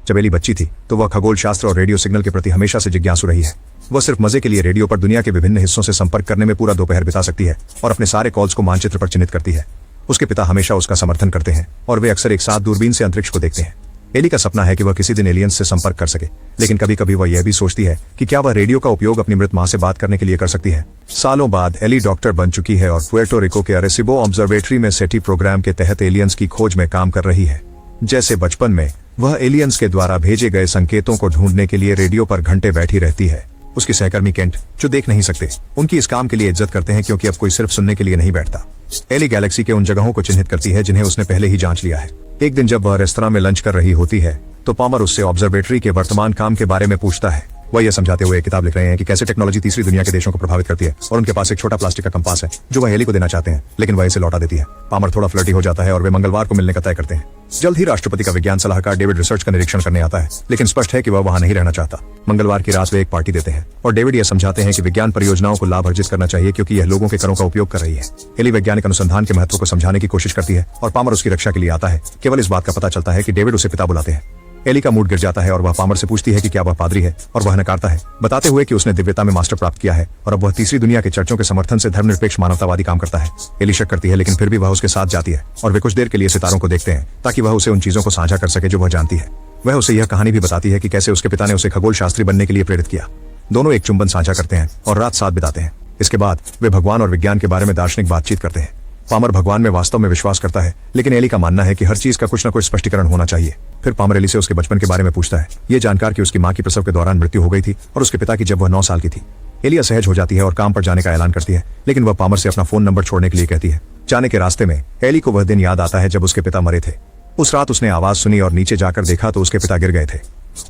जब एली बच्ची थी तो वह खगोल शास्त्र और रेडियो सिग्नल के प्रति हमेशा से जिज्ञासु रही है। वह सिर्फ मजे के लिए रेडियो पर दुनिया के विभिन्न हिस्सों से संपर्क करने में पूरा दोपहर बिता सकती है और अपने सारे कॉल्स को मानचित्र पर चिन्हित करती है। उसके पिता हमेशा उसका समर्थन करते हैं और वे अक्सर एक साथ दूरबीन से अंतरिक्ष को देखते हैं। एली का सपना है कि वह किसी दिन एलियंस से संपर्क कर सके, लेकिन कभी कभी वह यह भी सोचती है कि क्या वह रेडियो का उपयोग अपनी मृत मां से बात करने के लिए कर सकती है। सालों बाद एली डॉक्टर बन चुकी है और पुएर्टो रिको के अरेसिबो ऑब्जर्वेटरी में सेटी प्रोग्राम के तहत एलियंस की खोज में काम कर रही है। जैसे बचपन में वह एलियंस के द्वारा भेजे गए संकेतों को ढूंढने के लिए रेडियो पर घंटे बैठी रहती है। उसके सहकर्मी केंट, जो देख नहीं सकते, उनकी इस काम के लिए इज्जत करते हैं क्योंकि अब कोई सिर्फ सुनने के लिए नहीं बैठता। एली गैलेक्सी के उन जगहों को चिन्हित करती है जिन्हें उसने पहले ही जांच लिया है। एक दिन जब वह रेस्तरां में लंच कर रही होती है तो पामर उससे ऑब्जर्वेटरी के वर्तमान काम के बारे में पूछता है। वह यह समझाते हुए किताब लिख रहे हैं कि कैसे टेक्नोलॉजी तीसरी दुनिया के देशों को प्रभावित करती है और उनके पास एक छोटा प्लास्टिक का कंपास है जो वह एली को देना चाहते हैं, लेकिन वह इसे लौटा देती है। पामर थोड़ा फ्लर्टी हो जाता है और वे मंगलवार को मिलने का तय करते हैं। जल्द ही राष्ट्रपति का विज्ञान सलाहकार डेविड रिसर्च का निरीक्षण करने आता है, लेकिन स्पष्ट है कि वह वहां नहीं रहना चाहता। मंगलवार की रात वे एक पार्टी देते हैं और डेविड यह समझाते हैं कि विज्ञान परियोजनाओं को लाभ अर्जित करना चाहिए क्योंकि यह लोगों के करों का उपयोग कर रही है। एली वैज्ञानिक अनुसंधान के महत्व को समझाने की कोशिश करती है और पामर उसकी रक्षा के लिए आता है। केवल इस बात का पता चलता है कि डेविड उसे पिता बुलाते हैं। एली का मूड गिर जाता है और वह पामर से पूछती है कि क्या वह पादरी है, और वह नकारता है, बताते हुए कि उसने दिव्यता में मास्टर प्राप्त किया है और अब वह तीसरी दुनिया के चर्चों के समर्थन से धर्मनिरपेक्ष मानवतावादी काम करता है। एली शक करती है, लेकिन फिर भी वह उसके साथ जाती है और वे कुछ देर के लिए सितारों को देखते हैं ताकि वह उसे उन चीजों को साझा कर सके जो वह जानती है। वह उसे यह कहानी भी बताती है कि कैसे उसके पिता ने उसे खगोल शास्त्री बनने के लिए प्रेरित किया। दोनों एक चुंबन साझा करते हैं और रात साथ बिताते हैं। इसके बाद वे भगवान और विज्ञान के बारे में दार्शनिक बातचीत करते हैं। पामर भगवान में वास्तव में विश्वास करता है, लेकिन एली का मानना है कि हर चीज का कुछ न कुछ स्पष्टीकरण होना चाहिए। फिर पामर एली से उसके बचपन के बारे में पूछता है, ये जानकर कि उसकी मां की प्रसव के दौरान मृत्यु हो गई थी और उसके पिता की जब वह 9 साल की थी। एली असहज हो जाती है और काम पर जाने का ऐलान करती है, लेकिन वह पामर से अपना फोन नंबर छोड़ने के लिए कहती है। जाने के रास्ते में एली को वह दिन याद आता है जब उसके पिता मरे थे। उस रात उसने आवाज सुनी और नीचे जाकर देखा तो उसके पिता गिर गए थे।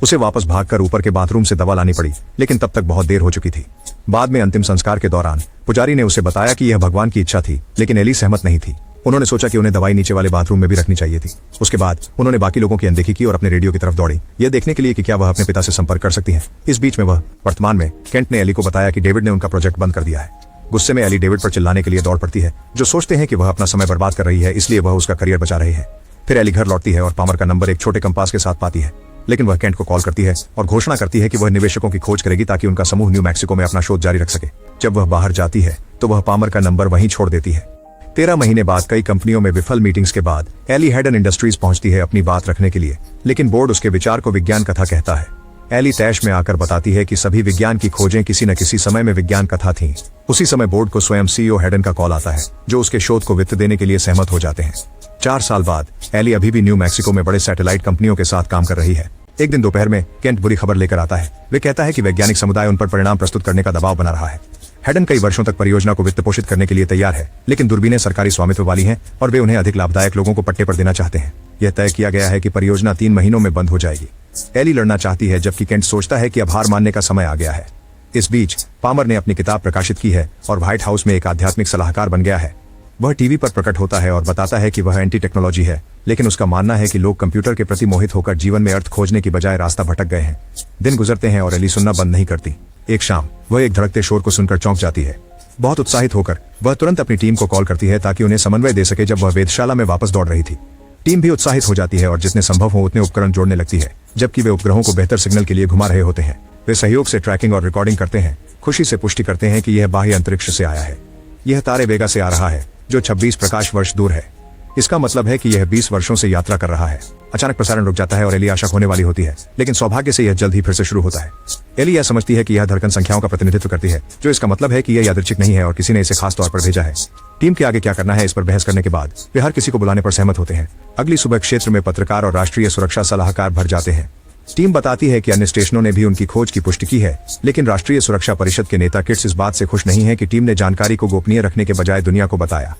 उसे वापस भागकर ऊपर के बाथरूम से दवा लानी पड़ी, लेकिन तब तक बहुत देर हो चुकी थी। बाद में अंतिम संस्कार के दौरान पुजारी ने उसे बताया कि यह भगवान की इच्छा थी, लेकिन एली सहमत नहीं थी। उन्होंने सोचा कि उन्हें दवाई नीचे वाले बाथरूम में भी रखनी चाहिए थी। उसके बाद उन्होंने बाकी लोगों की अनदेखी की और अपने रेडियो की तरफ दौड़ी, यह देखने के लिए कि क्या वह अपने पिता से संपर्क कर सकती है। इस बीच में वर्तमान में केंट ने एली को बताया कि डेविड ने उनका प्रोजेक्ट बंद कर दिया है। गुस्से में एली डेविड पर चिल्लाने के लिए दौड़ पड़ती है, जो सोचते हैं कि वह अपना समय बर्बाद कर रही है, इसलिए वह उसका करियर बचा रही है। फिर एली घर लौटती है और पामर का नंबर एक छोटे कंपास के साथ पाती है, लेकिन वह केंट को कॉल करती है और घोषणा करती है कि वह निवेशकों की खोज करेगी ताकि उनका समूह न्यू मैक्सिको में अपना शोध जारी रख सके। जब वह बाहर जाती है तो वह पामर का नंबर वहीं छोड़ देती है। 13 महीने बाद कई कंपनियों में विफल मीटिंग्स के बाद एली हेडन इंडस्ट्रीज पहुंचती है अपनी बात रखने के लिए, लेकिन बोर्ड उसके विचार को विज्ञान कथा कहता है। एली तैश में आकर बताती है कि सभी विज्ञान की खोजें किसी न किसी समय में विज्ञान कथा थीं। उसी समय बोर्ड को स्वयं सीईओ हेडन का कॉल आता है, जो उसके शोध को वित्त देने के लिए सहमत हो जाते हैं। 4 साल बाद एली अभी भी न्यू मैक्सिको में बड़े सैटेलाइट कंपनियों के साथ काम कर रही है। एक दिन दोपहर में केंट बुरी खबर लेकर आता है। वे कहता है कि वैज्ञानिक समुदाय उन पर परिणाम प्रस्तुत करने का दबाव बना रहा है। हेडन कई वर्षों तक परियोजना को वित्त पोषित करने के लिए तैयार है, लेकिन दूरबीनें सरकारी स्वामित्व वाली हैं और वे उन्हें अधिक लाभदायक लोगों को पट्टे पर देना चाहते हैं। यह तय किया गया है कि परियोजना 3 महीनों में बंद हो जाएगी। एली लड़ना चाहती है, जबकि केंट सोचता है कि अब हार मानने का समय आ गया है। इस बीच पामर ने अपनी किताब प्रकाशित की है और व्हाइट हाउस में एक आध्यात्मिक सलाहकार बन गया है। वह टीवी पर प्रकट होता है और बताता है कि वह एंटी टेक्नोलॉजी है, लेकिन उसका मानना है कि लोग कंप्यूटर के प्रति मोहित होकर जीवन में अर्थ खोजने की बजाय रास्ता भटक गए हैं। दिन गुजरते हैं और एली सुनना बंद नहीं करती। एक शाम वह एक धड़कते शोर को सुनकर चौंक जाती है। बहुत उत्साहित होकर वह तुरंत अपनी टीम को कॉल करती है ताकि उन्हें समन्वय दे सके जब वह वेधशाला में वापस दौड़ रही थी। टीम भी उत्साहित हो जाती है और जितने संभव हो उतने उपकरण जोड़ने लगती है, जबकि वे उपग्रहों को बेहतर सिग्नल के लिए घुमा रहे होते हैं। वे सहयोग से ट्रैकिंग और रिकॉर्डिंग करते हैं, खुशी से पुष्टि करते हैं कि यह बाह्य अंतरिक्ष से आया है। यह तारे वेगा से आ रहा है, जो 26 प्रकाश वर्ष दूर है। इसका मतलब है कि यह 20 वर्षों से यात्रा कर रहा है। अचानक प्रसारण रुक जाता है और एली आशा होने वाली होती है, लेकिन सौभाग्य से यह जल्द ही फिर से शुरू होता है। एली यह समझती है कि यह धड़कन संख्याओं का प्रतिनिधित्व करती है, जो इसका मतलब है कि यह यादृच्छिक नहीं है और किसी ने इसे खास तौर पर भेजा है। टीम के आगे क्या करना है इस पर बहस करने के बाद वे हर किसी को बुलाने पर सहमत होते हैं। अगली सुबह क्षेत्र में पत्रकार और राष्ट्रीय सुरक्षा सलाहकार भर जाते हैं। टीम बताती है कि अन्य स्टेशनों ने भी उनकी खोज की पुष्टि की है, लेकिन राष्ट्रीय सुरक्षा परिषद के नेता किट्स इस बात से खुश नहीं है कि टीम ने जानकारी को गोपनीय रखने के बजाय दुनिया को बताया।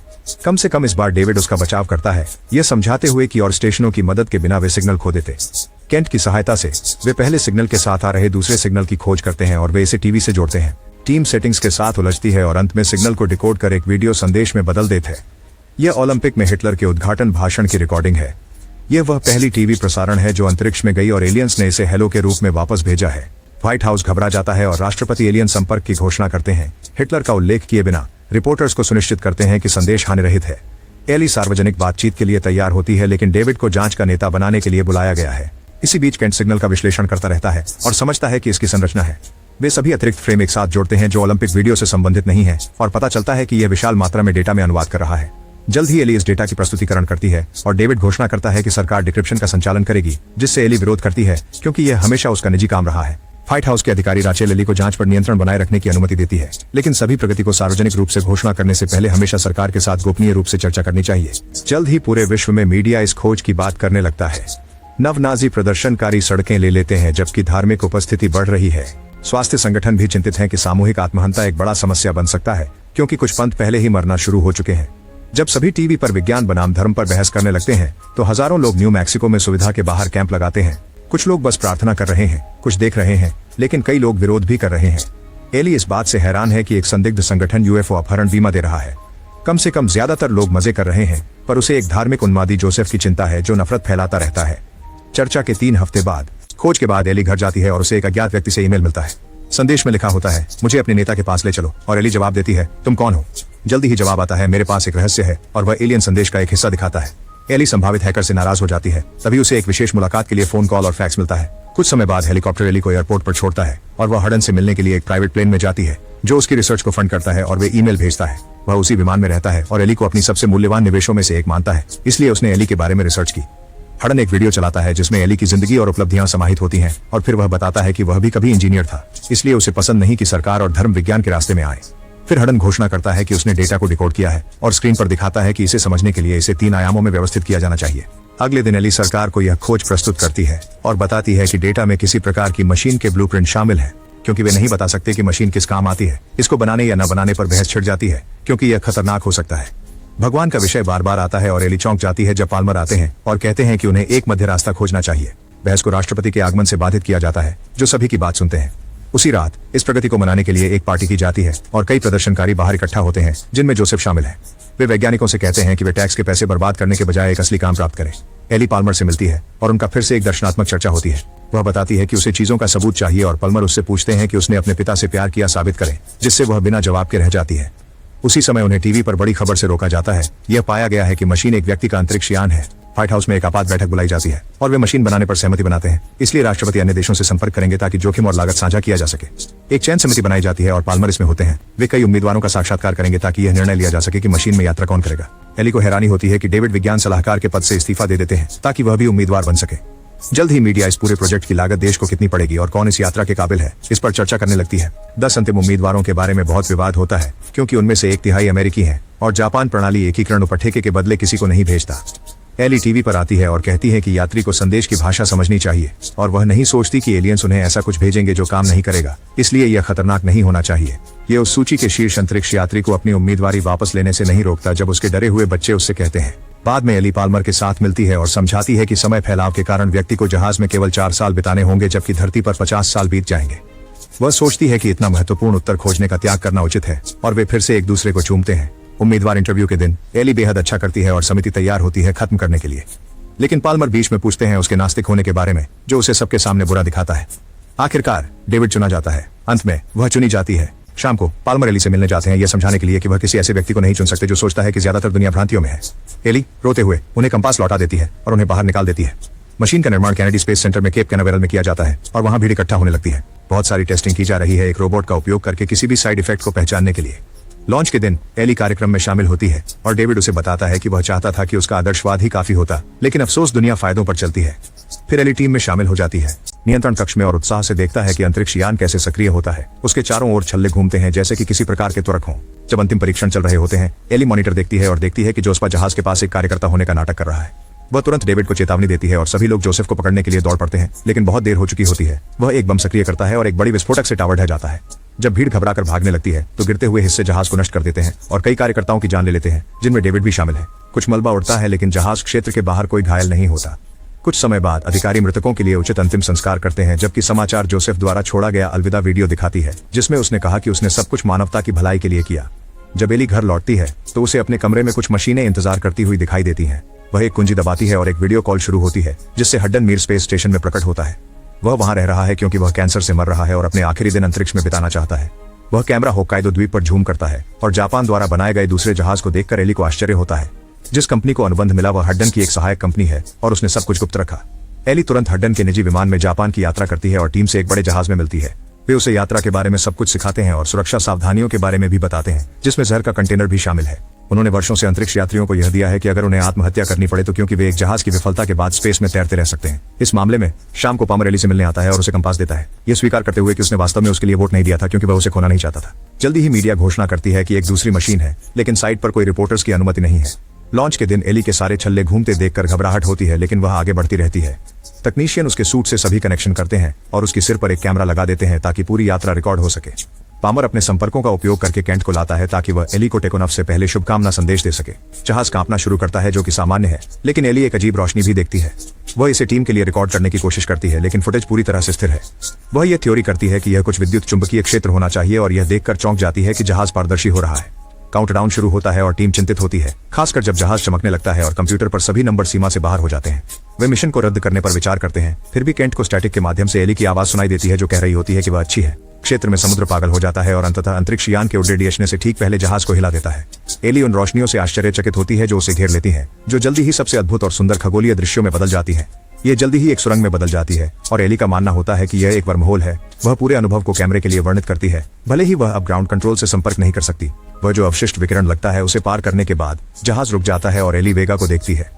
कम से कम इस बार डेविड उसका बचाव करता है, यह समझाते हुए कि और स्टेशनों की मदद के बिना वे सिग्नल खो देते। केंट की सहायता से वे पहले सिग्नल के साथ आ रहे दूसरे सिग्नल की खोज करते हैं और वे इसे टीवी से जोड़ते हैं। टीम सेटिंग्स के साथ उलझती है और अंत में सिग्नल को डिकोड कर एक वीडियो संदेश में बदल देते हैं। यह ओलंपिक में हिटलर के उद्घाटन भाषण की रिकॉर्डिंग है। यह वह पहली टीवी प्रसारण है जो अंतरिक्ष में गई और एलियंस ने इसे हेलो के रूप में वापस भेजा है। व्हाइट हाउस घबरा जाता है और राष्ट्रपति एलियन संपर्क की घोषणा करते हैं। हिटलर का उल्लेख किए बिना रिपोर्टर्स को सुनिश्चित करते हैं कि संदेश हानिरहित है। एली सार्वजनिक बातचीत के लिए तैयार होती है, लेकिन डेविड को जांच का नेता बनाने के लिए बुलाया गया है। इसी बीच केंट सिग्नल का विश्लेषण करता रहता है और समझता है कि इसकी संरचना है। वे सभी अतिरिक्त फ्रेम एक साथ जोड़ते हैं जो ओलंपिक वीडियो से संबंधित नहीं है और पता चलता है कि यह विशाल मात्रा में डेटा में अनुवाद कर रहा है। जल्द ही एली इस डेटा की प्रस्तुतिकरण करती है और डेविड घोषणा करता है कि सरकार डिक्रिप्शन का संचालन करेगी, जिससे एली विरोध करती है क्योंकि यह हमेशा उसका निजी काम रहा है। व्हाइट हाउस के अधिकारी राचेल एली को जांच पर नियंत्रण बनाए रखने की अनुमति देती है, लेकिन सभी प्रगति को सार्वजनिक रूप से घोषणा करने से पहले हमेशा सरकार के साथ गोपनीय रूप से चर्चा करनी चाहिए। जल्द ही पूरे विश्व में मीडिया इस खोज की बात करने लगता है। नव-नाजी प्रदर्शनकारी सड़कें ले लेते हैं जबकि धार्मिक उपस्थिति बढ़ रही है। स्वास्थ्य संगठन भी चिंतित हैं कि सामूहिक आत्महत्या एक बड़ा समस्या बन सकता है क्योंकि कुछ पंथ पहले ही मरना शुरू हो चुके हैं। जब सभी टीवी पर विज्ञान बनाम धर्म पर बहस करने लगते हैं तो हजारों लोग न्यू मैक्सिको में सुविधा के बाहर कैंप लगाते हैं। कुछ लोग बस प्रार्थना कर रहे हैं, कुछ देख रहे हैं, लेकिन कई लोग विरोध भी कर रहे हैं। एली इस बात से हैरान है कि एक संदिग्ध संगठन यूएफओ अपहरण बीमा दे रहा है। कम से कम ज्यादातर लोग मजे कर रहे हैं, पर उसे एक धार्मिक उन्मादी जोसेफ की चिंता है जो नफरत फैलाता रहता है। चर्चा के 3 हफ्ते बाद खोज के बाद एली घर जाती है और उसे एक अज्ञात व्यक्ति से ईमेल मिलता है। संदेश में लिखा होता है, मुझे अपने नेता के पास ले चलो, और एली जवाब देती है, तुम कौन हो? जल्दी ही जवाब आता है, मेरे पास एक रहस्य है, और वह एलियन संदेश का एक हिस्सा दिखाता है। एली संभावित हैकर से नाराज हो जाती है। तभी उसे एक विशेष मुलाकात के लिए फोन कॉल और फैक्स मिलता है। कुछ समय बाद हेलीकॉप्टर एली को एयरपोर्ट पर छोड़ता है और वह हडन से मिलने के लिए एक प्राइवेट प्लेन में जाती है जो उसकी रिसर्च को फंड करता है और वे ईमेल भेजता है। वह उसी विमान में रहता है और एली को अपनी सबसे मूल्यवान निवेशों में से एक मानता है, इसलिए उसने एली के बारे में रिसर्च की। हडन एक वीडियो चलाता है जिसमें एली की जिंदगी और उपलब्धियां समाहित होती हैं और फिर वह बताता है कि वह भी कभी इंजीनियर था, इसलिए उसे पसंद नहीं कि सरकार और धर्म विज्ञान के रास्ते में आए। फिर हडन घोषणा करता है कि उसने डेटा को डिकोड किया है और स्क्रीन पर दिखाता है कि इसे समझने के लिए इसे 3 आयामों में व्यवस्थित किया जाना चाहिए। अगले दिन एली सरकार को यह खोज प्रस्तुत करती है और बताती है कि डेटा में किसी प्रकार की मशीन के ब्लूप्रिंट शामिल है, क्योंकि वे नहीं बता सकते कि मशीन किस काम आती है। इसको बनाने या न बनाने पर बहस छिड़ जाती है क्योंकि यह खतरनाक हो सकता है। भगवान का विषय बार बार आता है और एली चौंक जाती है जब पाल्मर आते हैं और कहते हैं कि उन्हें एक मध्य रास्ता खोजना चाहिए। बहस को राष्ट्रपति के आगमन से बाधित किया जाता है जो सभी की बात सुनते हैं। उसी रात इस प्रगति को मनाने के लिए एक पार्टी की जाती है और कई प्रदर्शनकारी बाहर इकट्ठा होते हैं जिनमें जोसेफ शामिल है। वे वैज्ञानिकों से कहते हैं कि वे टैक्स के पैसे बर्बाद करने के बजाय एक असली काम प्राप्त करें। एली पाल्मर से मिलती है और उनका फिर से एक दर्शनात्मक चर्चा होती है। वह बताती है कि उसे चीजों का सबूत चाहिए और पाल्मर उससे पूछते हैं कि उसने अपने पिता से प्यार किया साबित करें, जिससे वह बिना जवाब के रह जाती है। उसी समय उन्हें टीवी पर बड़ी खबर से रोका जाता है। यह पाया गया है कि मशीन एक व्यक्ति का अंतरिक्ष यान है। व्हाइट हाउस में एक आपात बैठक बुलाई जाती है और वे मशीन बनाने पर सहमति बनाते हैं, इसलिए राष्ट्रपति अन्य देशों से संपर्क करेंगे ताकि जोखिम और लागत साझा किया जा सके। एक चयन समिति बनाई जाती है और पाल्मर इसमें होते हैं। वे कई उम्मीदवारों का साक्षात्कार करेंगे ताकि यह निर्णय लिया जा सके कि मशीन में यात्रा कौन करेगा। एली को हैरानी होती है कि डेविड विज्ञान सलाहकार के पद से इस्तीफा दे देते हैं ताकि वह भी उम्मीदवार बन सके। जल्द ही मीडिया इस पूरे प्रोजेक्ट की लागत देश को कितनी पड़ेगी और कौन इस यात्रा के काबिल है, इस पर चर्चा करने लगती है। 10 अंतिम उम्मीदवारों के बारे में बहुत विवाद होता है क्योंकि उनमें से 1/3 अमेरिकी हैं और जापान प्रणाली एकीकरण उपठेके के बदले किसी को नहीं भेजता। एली टीवी पर आती है और कहती है कि यात्री को संदेश की भाषा समझनी चाहिए और वह नहीं सोचती कि एलियंस उन्हें ऐसा कुछ भेजेंगे जो काम नहीं करेगा, इसलिए यह खतरनाक नहीं होना चाहिए। ये उस सूची के शीर्ष अंतरिक्ष यात्री को अपनी उम्मीदवारी वापस लेने से नहीं रोकता जब उसके डरे हुए बच्चे उससे कहते हैं। बाद में एली पाल्मर के साथ मिलती है और समझाती है कि समय फैलाव के कारण व्यक्ति को जहाज में केवल 4 साल बिताने होंगे जबकि धरती पर 50 साल बीत जाएंगे। वह सोचती है कि इतना महत्वपूर्ण उत्तर खोजने का त्याग करना उचित है और वे फिर से एक दूसरे को चूमते हैं। उम्मीदवार इंटरव्यू के दिन एली बेहद अच्छा करती है और समिति तैयार होती है खत्म करने के लिए, लेकिन पाल्मर बीच में पूछते हैं उसके नास्तिक होने के बारे में जो उसे सबके सामने बुरा दिखाता है। आखिरकार डेविड चुना जाता है। अंत में वह चुनी जाती है। शाम को पाल्मर एली से मिलने जाते हैं यह समझाने के लिए कि वह किसी ऐसे व्यक्ति को नहीं चुन सकते जो सोचता है कि ज्यादातर दुनिया भ्रांतियों में है। एली रोते हुए उन्हें कंपास लौटा देती है और उन्हें बाहर निकाल देती है। मशीन का निर्माण कैनेडी स्पेस सेंटर में केप कैनावेरल में किया जाता है और वहां भीड़ इकट्ठा होने लगती है। बहुत सारी टेस्टिंग की जा रही है एक रोबोट का उपयोग करके किसी भी साइड इफेक्ट को पहचानने के लिए। लॉन्च के दिन एली कार्यक्रम में शामिल होती है और डेविड उसे बताता है कि वह चाहता था कि उसका आदर्शवाद ही काफी होता, लेकिन अफसोस दुनिया फायदों पर चलती है। फिर एली टीम में शामिल हो जाती है। नियंत्रण कक्ष में और उत्साह से देखता है कि अंतरिक्ष यान कैसे सक्रिय होता है। उसके चारों ओर छल्ले घूमते हैं जैसे कि किसी प्रकार के त्वरक हों। जब अंतिम परीक्षण चल रहे होते हैं एली मॉनिटर देखती है और देखती है कि जोसेफ जहाज के पास एक कार्यकर्ता होने का नाटक कर रहा है। वह तुरंत डेविड को चेतावनी देती है और सभी लोग जोसेफ को पकड़ने के लिए दौड़ पड़ते हैं, लेकिन बहुत देर हो चुकी होती है। वह एक बम सक्रिय करता है और एक बड़ी विस्फोटक से टावर ढह जाता है। जब भीड़ घबराकर भागने लगती है तो गिरते हुए हिस्से जहाज को नष्ट कर देते हैं और कई कार्यकर्ताओं की जान ले लेते हैं, जिनमें डेविड भी शामिल है। कुछ मलबा उड़ता है लेकिन जहाज क्षेत्र के बाहर कोई घायल नहीं होता। कुछ समय बाद अधिकारी मृतकों के लिए उचित अंतिम संस्कार करते हैं, जबकि समाचार जोसेफ द्वारा छोड़ा गया अलविदा वीडियो दिखाती है जिसमें उसने कहा कि उसने सब कुछ मानवता की भलाई के लिए किया। जब एली घर लौटती है तो उसे अपने कमरे में कुछ मशीनें इंतजार करती हुई दिखाई देती हैं। वह एक कुंजी दबाती है और एक वीडियो कॉल शुरू होती है जिससे हड्डन मीर स्पेस स्टेशन में प्रकट होता है। वह वहां रह रहा है क्योंकि वह कैंसर से मर रहा है और अपने आखिरी दिन अंतरिक्ष में बिताना चाहता है। वह कैमरा होक्काइडो द्वीप पर झूम करता है और जापान द्वारा बनाए गए दूसरे जहाज को देखकर एली को आश्चर्य होता है। जिस कंपनी को अनुबंध मिला वह हड्डन की एक सहायक कंपनी है और उसने सब कुछ गुप्त रखा। एली तुरंत हड्डन के निजी विमान में जापान की यात्रा करती है और टीम से एक बड़े जहाज में मिलती है। वे उसे यात्रा के बारे में सब कुछ सिखाते हैं और सुरक्षा सावधानियों के बारे में भी बताते हैं, जिसमें जहर का कंटेनर भी शामिल है। उन्होंने वर्षों से अंतरिक्ष यात्रियों को यह दिया है कि अगर उन्हें आत्महत्या करनी पड़े तो क्योंकि वे एक जहाज की विफलता के बाद स्पेस में तैरते रह सकते हैं। इस मामले में शाम को पामर एली से मिलने आता है और उसे कंपास देता है, यह स्वीकार करते हुए कि उसने वास्तव में उसके लिए वोट नहीं दिया था क्योंकि वह उसे खोना नहीं चाहता था। जल्दी ही मीडिया घोषणा करती है कि एक दूसरी मशीन है, लेकिन साइट पर कोई रिपोर्टर्स की अनुमति नहीं है। लॉन्च के दिन एली के सारे छल्ले घूमते देखकर घबराहट होती है, लेकिन वह आगे बढ़ती रहती है। तकनीशियन उसके सूट से सभी कनेक्शन करते हैं और उसके सिर पर एक कैमरा लगा देते हैं ताकि पूरी यात्रा रिकॉर्ड हो सके। पामर अपने संपर्कों का उपयोग करके केंट को लाता है ताकि वह एली को टेकोनॉफ से पहले शुभकामना संदेश दे सके। जहाज कांपना शुरू करता है, जो कि सामान्य है, लेकिन एली एक अजीब रोशनी भी देखती है। वह इसे टीम के लिए रिकॉर्ड करने की कोशिश करती है, लेकिन फुटेज पूरी तरह से स्थिर है। वह यह थ्योरी करती है कि यह कुछ विद्युत चुंबकीय क्षेत्र होना चाहिए और यह देखकर चौंक जाती है कि जहाज पारदर्शी हो रहा है। काउंटडाउन शुरू होता है और टीम चिंतित होती है, खासकर जब जहाज चमकने लगता है और कंप्यूटर पर सभी नंबर सीमा से बाहर हो जाते हैं। वे मिशन को रद्द करने पर विचार करते हैं। फिर भी केंट को स्टैटिक के माध्यम से एली की आवाज सुनाई देती है, जो कह रही होती है कि वह अच्छी है। क्षेत्र में समुद्र पागल हो जाता है और अंततः अंतरिक्ष यान के उड़ने से ठीक पहले जहाज को हिला देता है। एली उन रोशनियों से आश्चर्यचकित होती है जो उसे घेर लेती हैं, जो जल्दी ही सबसे अद्भुत और सुंदर खगोलीय दृश्यों में बदल जाती है। ये जल्दी ही एक सुरंग में बदल जाती है और एली का मानना होता है कि यह एक वर्महोल है। वह पूरे अनुभव को कैमरे के लिए वर्णित करती है, भले ही वह अब ग्राउंड कंट्रोल से संपर्क नहीं कर सकती। वह जो अवशिष्ट विकिरण लगता है उसे पार करने के बाद जहाज रुक जाता है और एली वेगा को देखती है।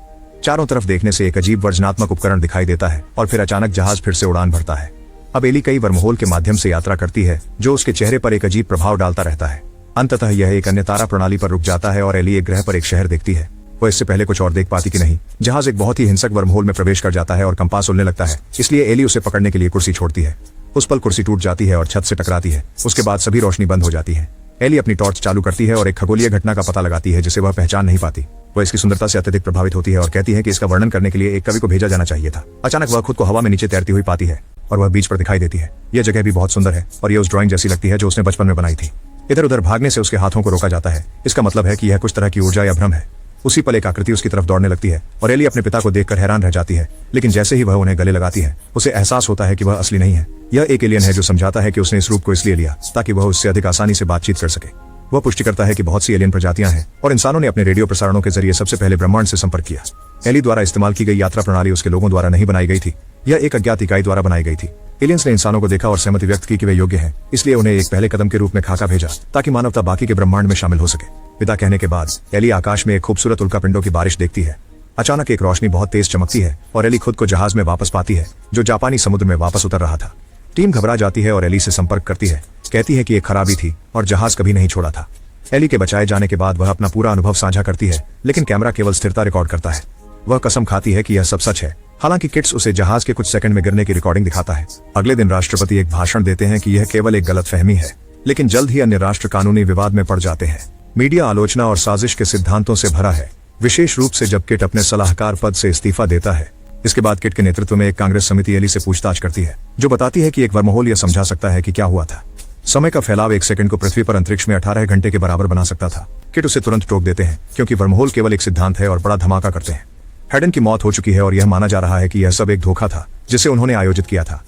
चारों तरफ देखने से एक अजीब वर्जनात्मक उपकरण दिखाई देता है और फिर अचानक जहाज फिर से उड़ान भरता है। अब एली कई वर्महोल के माध्यम से यात्रा करती है, जो उसके चेहरे पर एक अजीब प्रभाव डालता रहता है। अंततः यह एक अन्य तारा प्रणाली पर रुक जाता है और एली एक ग्रह पर एक शहर देखती है। वह इससे पहले कुछ और देख पाती कि नहीं। जहाज एक बहुत ही हिंसक वर्महोल में प्रवेश कर जाता है और कंपास उड़ने लगता है, इसलिए एली उसे पकड़ने के लिए कुर्सी छोड़ती है। उस पल कुर्सी टूट जाती है और छत से टकराती है। उसके बाद सभी रोशनी बंद हो जाती है। एली अपनी टॉर्च चालू करती है और एक खगोलीय घटना का पता लगाती है जिसे वह पहचान नहीं पाती। वह इसकी सुंदरता से अत्यधिक प्रभावित होती है और कहती है कि इसका वर्णन करने के लिए एक कवि को भेजा जाना चाहिए था। अचानक वह खुद को हवा में नीचे तैरती हुई पाती है और वह बीच पर दिखाई देती है। यह जगह भी बहुत सुंदर है और यह उस ड्राइंग जैसी लगती है जो उसने बचपन में बनाई थी। इधर उधर भागने से उसके हाथों को रोका जाता है। इसका मतलब है कि यह कुछ तरह की ऊर्जा या भ्रम है। उसी पल एक आकृति उसकी तरफ दौड़ने लगती है और एली अपने पिता को देखकर हैरान रह जाती है, लेकिन जैसे ही वह उन्हें गले लगाती है उसे एहसास होता है कि वह असली नहीं है। यह एक एलियन है जो समझाता है कि उसने इस रूप को इसलिए लिया ताकि वह उससे अधिक आसानी से बातचीत कर सके। वह पुष्टि करता है कि बहुत सी एलियन प्रजातियां हैं और इंसानों ने अपने रेडियो प्रसारणों के जरिए सबसे पहले ब्रह्मांड से संपर्क किया। एली द्वारा इस्तेमाल की गई यात्रा प्रणाली उसके लोगों द्वारा नहीं बनाई गई थी, यह एक अज्ञात इकाई द्वारा बनाई गई थी। एलियंस ने इंसानों को देखा और सहमति व्यक्त की कि वे योग्य हैं, इसलिए उन्हें एक पहले कदम के रूप में खाका भेजा ताकि मानवता बाकी के ब्रह्मांड में शामिल हो सके। विदा कहने के बाद एली आकाश में एक खूबसूरत उल्कापिंडों की बारिश देखती है। अचानक एक रोशनी बहुत तेज चमकती है और एली खुद को जहाज में वापस पाती है जो जापानी समुद्र में वापस उतर रहा था। टीम घबरा जाती है और एली से संपर्क करती है, कहती है कि एक खराबी थी और जहाज कभी नहीं छोड़ा था। एली के बचाए जाने के बाद वह अपना पूरा अनुभव साझा करती है, लेकिन कैमरा केवल स्थिरता रिकॉर्ड करता है। वह कसम खाती है कि यह सब सच है। हालांकि किट्स उसे जहाज के कुछ सेकंड में गिरने की रिकॉर्डिंग दिखाता है। अगले दिन राष्ट्रपति एक भाषण देते हैं कि यह केवल एक गलतफहमी है, लेकिन जल्द ही अन्य राष्ट्र कानूनी विवाद में पड़ जाते हैं। मीडिया आलोचना और साजिश के सिद्धांतों से भरा है, विशेष रूप से जब किट अपने सलाहकार पद से इस्तीफा देता है। इसके बाद किट के नेतृत्व में एक कांग्रेस समिति एली से पूछताछ करती है, जो बताती है कि एक वर्महोल यह समझा सकता है कि क्या हुआ था। समय का फैलाव एक सेकंड को पृथ्वी पर अंतरिक्ष में 18 घंटे के बराबर बना सकता था। किट उसे तुरंत टोक देते हैं क्योंकि वर्महोल केवल एक सिद्धांत है और बड़ा धमाका करते हैं। हेडन की मौत हो चुकी है और यह माना जा रहा है कि यह सब एक धोखा था जिसे उन्होंने आयोजित किया था।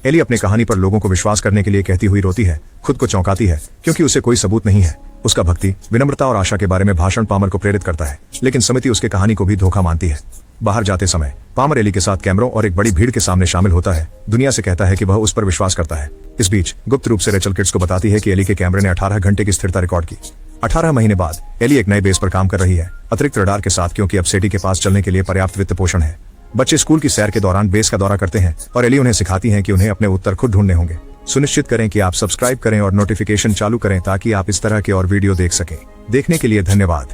एली अपनी कहानी पर लोगों को विश्वास करने के लिए कहती हुई रोती है, खुद को चौंकाती है क्योंकि उसे कोई सबूत नहीं है। उसका भक्ति, विनम्रता और आशा के बारे में भाषण पामर को प्रेरित करता है, लेकिन समिति उसके कहानी को भी धोखा मानती है। बाहर जाते समय पामर एली के साथ कैमरों और एक बड़ी भीड़ के सामने शामिल होता है। दुनिया से कहता है कि वह उस पर विश्वास करता है। इस बीच गुप्त रूप से रेचल किट्स को बताती है कि एली के कैमरे ने 18 घंटे की स्थिरता रिकॉर्ड की। 18 महीने बाद एली एक नए बेस पर काम कर रही है, अतिरिक्त रडार के साथ, क्योंकि अब सेटी के पास चलने के लिए पर्याप्त वित्त पोषण है। बच्चे स्कूल की सैर के दौरान बेस का दौरा करते हैं और एली उन्हें सिखाती हैं कि उन्हें अपने उत्तर खुद ढूंढने होंगे। सुनिश्चित करें कि आप सब्सक्राइब करें और नोटिफिकेशन चालू करें ताकि आप इस तरह के और वीडियो देख सकें। देखने के लिए धन्यवाद।